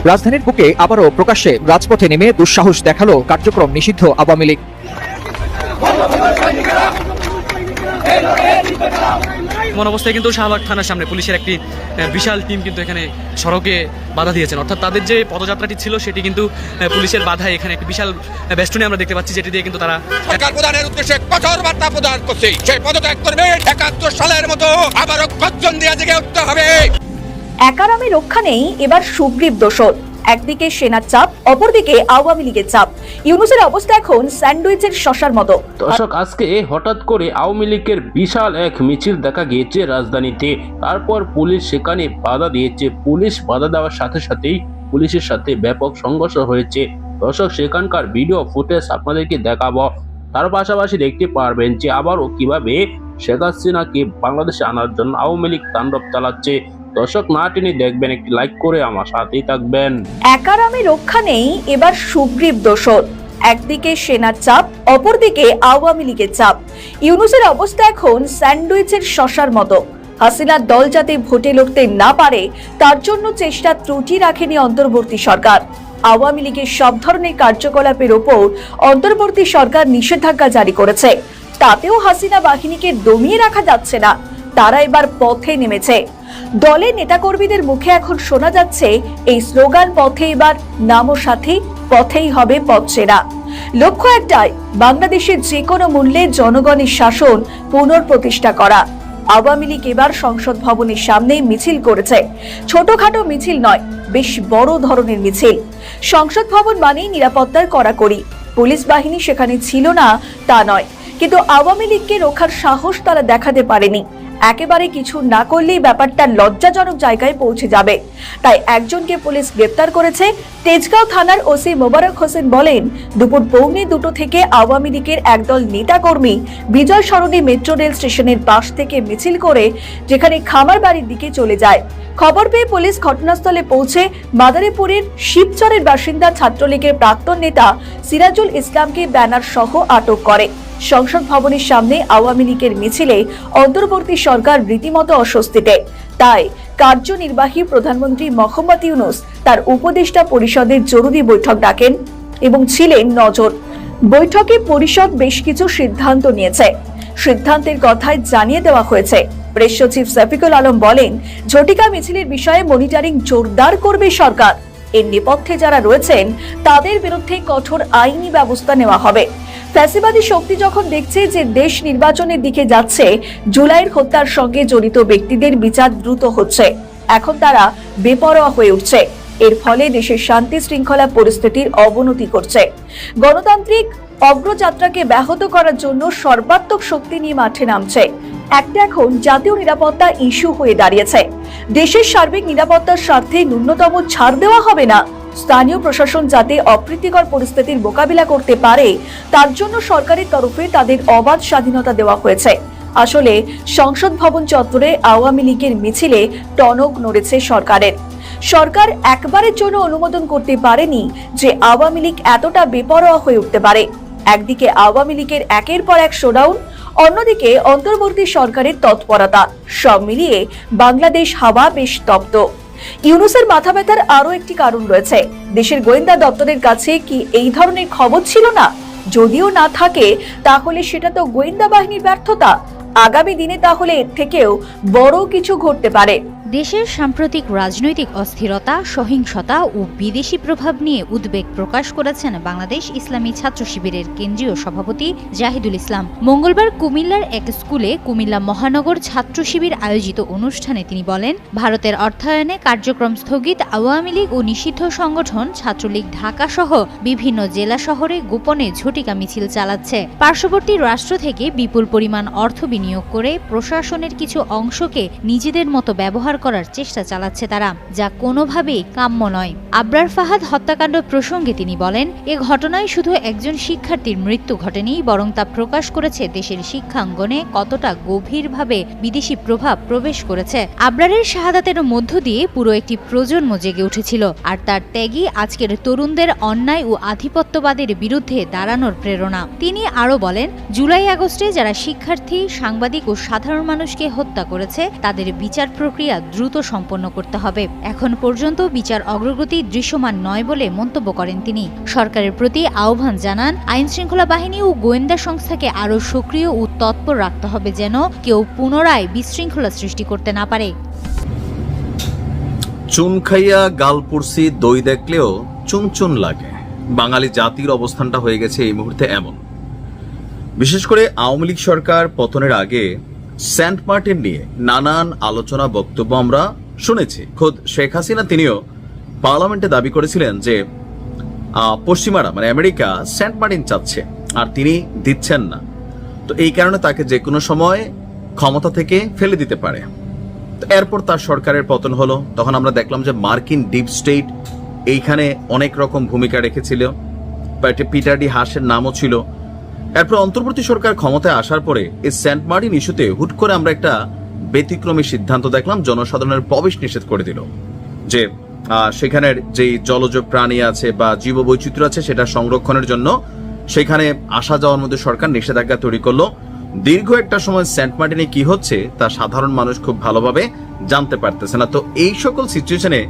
রাজধানীর বুকে আবারও প্রকাশ্যে রাজপথে নেমে দুঃসাহস দেখালো কার্যক্রম নিষিদ্ধ আওয়ামী লীগ। এমন অবস্থায় কিন্তু শাহবাগ থানার সামনে পুলিশের একটি বিশাল টিম কিন্তু এখানে সড়কে বাধা দিয়েছেন, অর্থাৎ তাদের যে পদযাত্রাটি ছিল সেটি কিন্তু পুলিশের বাধায় এখানে একটি বিশাল বেষ্টনী আমরা দেখতে পাচ্ছি, যেটি দিয়ে কিন্তু তারা সরকার প্রধানের উদ্দেশ্যে কঠোর বার্তা প্রদান করছে। সেই পদত্যাগ করবে ৭১ সালের মতো আবারও গর্জন দিয়ে জেগে উঠতে হবে। একারামে রক্ষা নেই এবার সুগ্রীব দোসর। একদিকে সেনার চাপ, অপরদিকে আওয়ামী লীগের চাপ। ইউনূসের অবস্থা এখন স্যান্ডউইচের শসার মতো। দর্শক, আজকে হঠাৎ করে আওয়ামী লীগের বিশাল এক মিছিল দেখা গিয়েছে রাজধানীতে। তারপর পুলিশ সেখানে বাধা দিয়েছে। পুলিশ বাধা দেওয়ার সাথে সাথেই পুলিশের সাথে ব্যাপক সংঘর্ষ হয়েছে। দর্শক, সেখানকার ভিডিও ফুটেজ আপনাদেরকে দেখাবো। তার পাশাপাশি দেখতে পারবেন যে আবারও কিভাবে শেখ হাসিনাকে বাংলাদেশে আনার জন্য আওয়ামী লীগ তাণ্ডব চালাচ্ছে। দর্শক, না টেনে দেখবেন, একটি লাইক করে আমার সাথেই থাকবেন। একারামে রক্ষা নেই এবার সুগ্রীব দোসর। একদিকে সেনার চাপ, অপরদিকে আওয়ামী লীগের চাপ। ইউনূসের অবস্থা এখন স্যান্ডউইচের শসার মতো। হাসিনার দল যাতে ভোটে লড়তে না পারে তার জন্য চেষ্টা ত্রুটি রাখেনি অন্তর্বর্তী সরকার। আওয়ামী লীগের সব ধরনের কার্যকলাপের ওপর অন্তর্বর্তী সরকার নিষেধাজ্ঞা জারি করেছে। তাতেও হাসিনা বাহিনীকে দমিয়ে রাখা যাচ্ছে না। তারা এবার পথে নেমেছে। দলের নেতাকর্মীদের মুখে এখন শোনা যাচ্ছে এই স্লোগান, পথে এবার নামো সাথী, পথেই হবে পথ সেরা। লক্ষ্য একটাই, বাংলাদেশের যে কোনো মূল্যে জনগণের শাসন পুনঃপ্রতিষ্ঠা করা। আওয়ামী লীগ এবার সংসদ ভবনের সামনে মিছিল করেছে। ছোটখাটো মিছিল নয়, বেশ বড় ধরনের মিছিল। সংসদ ভবন মানেই নিরাপত্তার কড়াকড়ি। পুলিশ বাহিনী সেখানে ছিল না তা নয়, কিন্তু আওয়ামী লীগকে রক্ষার সাহস তারা দেখাতে পারেনি। একেবারে কিছু না করলেই ব্যাপারটা লজ্জাজনক জায়গায় পৌঁছে যাবে। তাই একজনকে পুলিশ গ্রেপ্তার করেছে। তেজগাঁও থানার ওসি মোবারক হোসেন বলেন, দুপুর 1:45 থেকে আওয়ামী লীগের একদল নেতাকর্মী বিজয় সরণি মেট্রো রেল স্টেশনের পাশ থেকে মিছিল করে যেখানে খামার বাড়ির দিকে চলে যায়। খবর পেয়ে পুলিশ ঘটনাস্থলে পৌঁছে মাদারীপুরের শিবচরের বাসিন্দা ছাত্রলীগের প্রাক্তন নেতা সিরাজুল ইসলামকে ব্যানার সহ আটক করে। সংসদ ভবনের সামনে আওয়ামী লীগের মিছিলে অন্তর্বর্তী সরকার রীতিমতো অস্বস্তিতে। তাই কার্যনির্বাহী প্রধানমন্ত্রী মোহাম্মদ ইউনূস তার উপদেষ্টা পরিষদের জরুরি বৈঠক ডাকেন এবং ছিলেন নজর। বৈঠকে পরিষদ বেশ কিছু সিদ্ধান্ত নিয়েছে। সিদ্ধান্তের কথায় জানিয়ে দেওয়া হয়েছে। প্রেস সচিব শফিকুল আলম বলেন, ঝটিকা মিছিলের বিষয়ে মনিটরিং জোরদার করবে সরকার। এর নেপথ্যে যারা রয়েছেন তাদের বিরুদ্ধে কঠোর আইনি ব্যবস্থা নেওয়া হবে। ফ্যাসিবাদী শক্তি যখন দেখছে যে দেশ নির্বাচনের দিকে যাচ্ছে, জুলাইয়ের হত্যার সঙ্গে জড়িত ব্যক্তিদের বিচার দ্রুত হচ্ছে, এখন তারা বেপরোয়া হয়ে উঠছে। এর ফলে দেশের শান্তি শৃঙ্খলা পরিস্থিতির অবনতি ঘটছে। গণতান্ত্রিক অগ্রযাত্রাকে ব্যাহত করার জন্য সর্বাত্মক শক্তি নিয়ে মাঠে নামছে। একটা এখন জাতীয় নিরাপত্তা ইস্যু হয়ে দাঁড়িয়েছে। দেশের সার্বিক নিরাপত্তার স্বার্থে ন্যূনতম ছাড় দেওয়া হবে না। স্থানীয় প্রশাসন যাতে অপ্রীতিকর পরিস্থিতির মোকাবিলা করতে পারে তার জন্য সরকারের তরফে তাদের অবাধ স্বাধীনতা দেওয়া হয়েছে। আসলে সংসদ ভবন চত্বরে আওয়ামী লীগের মিছিলে টনক নড়েছে সরকারের। সরকার একবারের জন্য অনুমোদন করতে পারেনি যে আওয়ামী লীগ এতটা বেপরোয়া হয়ে উঠতে পারে। একদিকে আওয়ামী লীগের একের পর এক শোডাউন, অন্যদিকে অন্তর্বর্তী সরকারের তৎপরতা, সব মিলিয়ে বাংলাদেশ হাওয়া বেশ তপ্ত। ইউনূসের মাথা ব্যথার আরো একটি কারণ রয়েছে। দেশের গোয়েন্দা দপ্তরের কাছে কি এই ধরনের খবর ছিল না? যদিও না থাকে তাহলে সেটা তো গোয়েন্দা বাহিনীর ব্যর্থতা। আগামী দিনে তাহলে এর থেকেও বড় কিছু ঘটতে পারে। দেশের সাম্প্রতিক রাজনৈতিক অস্থিরতা, সহিংসতা ও বিদেশি প্রভাব নিয়ে উদ্বেগ প্রকাশ করেছেন বাংলাদেশ ইসলামী ছাত্র শিবিরের কেন্দ্রীয় সভাপতি জাহিদুল ইসলাম। মঙ্গলবার কুমিল্লার এক স্কুলে কুমিল্লা মহানগর ছাত্র শিবির আয়োজিত অনুষ্ঠানে তিনি বলেন, ভারতের অর্থায়নে কার্যক্রম স্থগিত আওয়ামী লীগ ও নিষিদ্ধ সংগঠন ছাত্রলীগ ঢাকা সহ বিভিন্ন জেলা শহরে গোপনে ঝটিকা মিছিল চালাচ্ছে। পার্শ্ববর্তী রাষ্ট্র থেকে বিপুল পরিমাণ অর্থ বিনিয়োগ করে প্রশাসনের কিছু অংশকে নিজেদের মতো ব্যবহার করার চেষ্টা চালাচ্ছে তারা, যা কোনোভাবেই কাম্য নয়। আবরার ফাহাদ হত্যাকাণ্ড প্রসঙ্গে তিনি বলেন, এ ঘটনায় শুধু একজন শিক্ষার্থীর মৃত্যু ঘটেনি, বরং তা প্রকাশ করেছে দেশের শিক্ষাঙ্গনে কতটা গভীরভাবে বিদেশি প্রভাব প্রবেশ করেছে। আবরারের শাহাদাতের মধ্য দিয়ে পুরো একটি প্রজন্ম জেগে উঠেছিল, আর তার ত্যাগই আজকের তরুণদের অন্যায় ও আধিপত্যবাদের বিরুদ্ধে দাঁড়ানোর প্রেরণা। তিনি আরও বলেন, জুলাই আগস্টে যারা শিক্ষার্থী, সাংবাদিক ও সাধারণ মানুষকে হত্যা করেছে তাদের বিচার প্রক্রিয়া দ্রুত সম্পন্ন করতে হবে। এখন পর্যন্ত বিচার অগ্রগতি দৃশ্যমান নয় বলে মন্তব্য করেন তিনি। সরকারের প্রতি আহ্বান জানান, আইনশৃঙ্খলা বাহিনী ও গোয়েন্দা সংস্থাকে আরও সক্রিয় ও তৎপর রাখতে হবে যেন কেউ পুনরায় বিশৃঙ্খলা সৃষ্টি করতে না পারে। চুন খাইয়া গাল পুড়সি দই দেখলেও চুন লাগে। বাঙালি জাতির অবস্থানটা হয়ে গেছে এই মুহূর্তে এমন। বিশেষ করে আওয়ামী লীগ সরকার পতনের আগে সেন্ট মার্টিন নিয়ে নানান আলোচনা বক্তব্য আমরা শুনেছি। খোদ শেখ হাসিনা তিনিও পার্লামেন্টে দাবি করেছিলেন যে পশ্চিমারা মানে আমেরিকা সেন্ট মার্টিন চাচ্ছে আর তিনি দিচ্ছেন না, তো এই কারণে তাকে যে কোনো সময় ক্ষমতা থেকে ফেলে দিতে পারে। এরপর তার সরকারের পতন হলো, তখন আমরা দেখলাম যে মার্কিন ডিপ স্টেট এইখানে অনেক রকম ভূমিকা রেখেছিল, পিটার ডি হাসের নামও ছিল। এরপর অন্তর্বর্তী সরকার ক্ষমতায় আসার পরে এই সেন্ট মার্টিন ইস্যুতে হুট করে আমরা একটা ব্যতিক্রমী সিদ্ধান্ত দেখলাম, জনসাধারণের প্রবেশ নিষেধ করে দিল, যে সেখানের যে জলজ প্রাণী আছে বা জীববৈচিত্র্য আছে সেটা সংরক্ষণের জন্য সেখানে আসা যাওয়ার মধ্যে সরকার নিষেধাজ্ঞা তৈরি করলো। দীর্ঘ একটা সময় সেন্ট মার্টিনে কি হচ্ছে তা সাধারণ মানুষ খুব ভালোভাবে জানতে পারতেছে না। তো এই সকল সিচুয়েশনে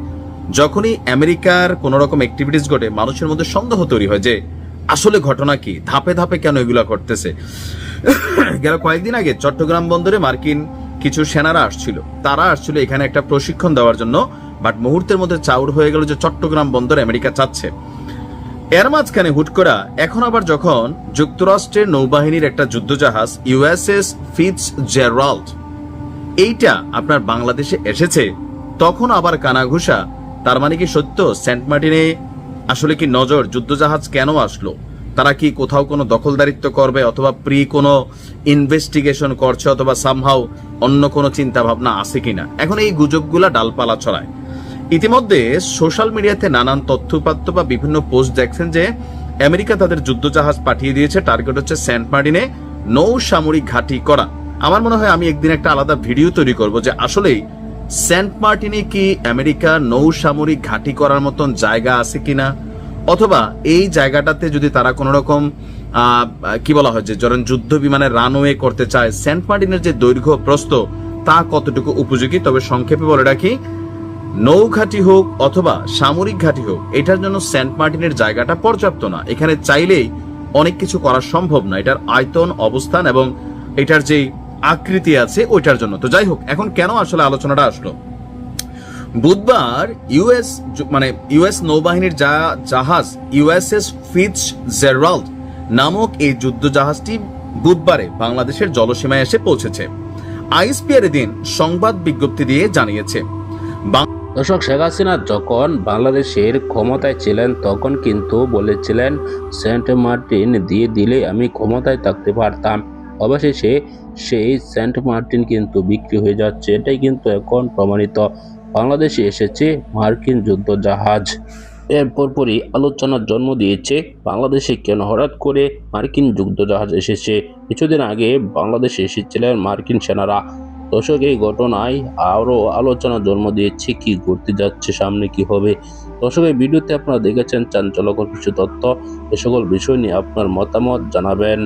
যখনই আমেরিকার কোন রকম অ্যাক্টিভিটিস ঘটে, মানুষের মধ্যে সন্দেহ তৈরি হয় যে আসলে ঘটনা কি, ধাপে ধাপে কেন এগুলা করতেছে। গেল কয়েকদিন আগে চট্টগ্রাম বন্দরে মার্কিন কিছু সেনারা আসছিল, তারা আসছিল এখানে একটা প্রশিক্ষণ দেওয়ার জন্য, বাট মুহূর্তের মধ্যে চাউর হয়ে গেল যে চট্টগ্রাম বন্দর আমেরিকা চাচ্ছে। এর মাঝখানে হুট করা এখন আবার যখন যুক্তরাষ্ট্রের নৌবাহিনীর একটা যুদ্ধজাহাজ ইউএসএস ফিটজেরাল্ড এইটা আপনার বাংলাদেশে এসেছে, তখন আবার কানাঘুষা। তার মানে কি সত্য সেন্ট মার্টিনে আসলে কি নজর, যুদ্ধজাহাজ কেন আসলো, তারা কি কোথাও কোনো দখলদারিত্ব করবে অথবা কোনো ইনভেস্টিগেশন করছে অথবা সামহাও অন্য কোনো চিন্তা ভাবনা আছে কিনা, এখন এই গুজবগুলা ডালপালা ছড়ায়। ইতিমধ্যে সোশ্যাল মিডিয়াতে নানান তথ্যপাত্য বা বিভিন্ন পোস্ট দেখছেন যে আমেরিকা তাদের যুদ্ধজাহাজ পাঠিয়ে দিয়েছে, টার্গেট হচ্ছে সেন্ট মার্টিনে নৌ সামরিক ঘাঁটি করা। আমার মনে হয় আমি একদিন একটা আলাদা ভিডিও তৈরি করব যে আসলেই সেন্ট মার্টিনে কি আমেরিকা নৌ সামরিক ঘাঁটি করার মতন জায়গা আছে কিনা, অথবা এই জায়গাটাতে যদি তারা কোন রকম কি বলা হয় যে যখন যুদ্ধ বিমানের রানওয়ে করতে চায়, সেন্ট মার্টিনের যে দৈর্ঘ্য প্রস্থ তা কতটুকু উপযোগী। তবে সংক্ষেপে বলে রাখি, নৌ ঘাঁটি হোক অথবা সামরিক ঘাঁটি হোক, এটার জন্য সেন্ট মার্টিনের জায়গাটা পর্যাপ্ত না। এখানে চাইলেই অনেক কিছু করা সম্ভব না, এটার আয়তন, অবস্থান এবং এটার যে আকৃতি আছে ওইটার জন্য। তো যাই হোক, এখন কেন আসলে আলোচনাটা আসলো, বুধবার ইউএস নৌবাহিনীর জাহাজ ইউএসএস ফিটজেরাল্ড নামক এই যুদ্ধ জাহাজটি বুধবারে বাংলাদেশের জলসীমায় এসে পৌঁছেছে। আইএসপিআর এদিন সংবাদ বিজ্ঞপ্তি দিয়ে জানিয়েছে। দর্শক, শেখ হাসিনা যখন বাংলাদেশের ক্ষমতায় ছিলেন তখন কিন্তু বলেছিলেন সেন্ট মার্টিন দিয়ে দিলে আমি ক্ষমতায় থাকতে পারতাম। অবশেষে সেই সেন্ট মার্টিন কিন্তু বিক্রি হয়ে যাচ্ছে, এটাই কিন্তু এখন প্রমাণিত। বাংলাদেশে এসেছে মার্কিন যুদ্ধ জাহাজ। এর পরপরই আলোচনার জন্ম দিয়েছে বাংলাদেশে কেন হঠাৎ করে মার্কিন যুদ্ধ জাহাজ এসেছে। কিছুদিন আগে বাংলাদেশে এসেছিলেন মার্কিন সেনারা। দর্শক, এই ঘটনায় আরও আলোচনা জন্ম দিয়েছে কি ঘটতে যাচ্ছে, সামনে কি হবে। দর্শক, এই ভিডিওতে আপনারা দেখেছেন চাঞ্চল্যকর কিছু তথ্য। এ সকল বিষয় নিয়ে আপনার মতামত জানাবেন।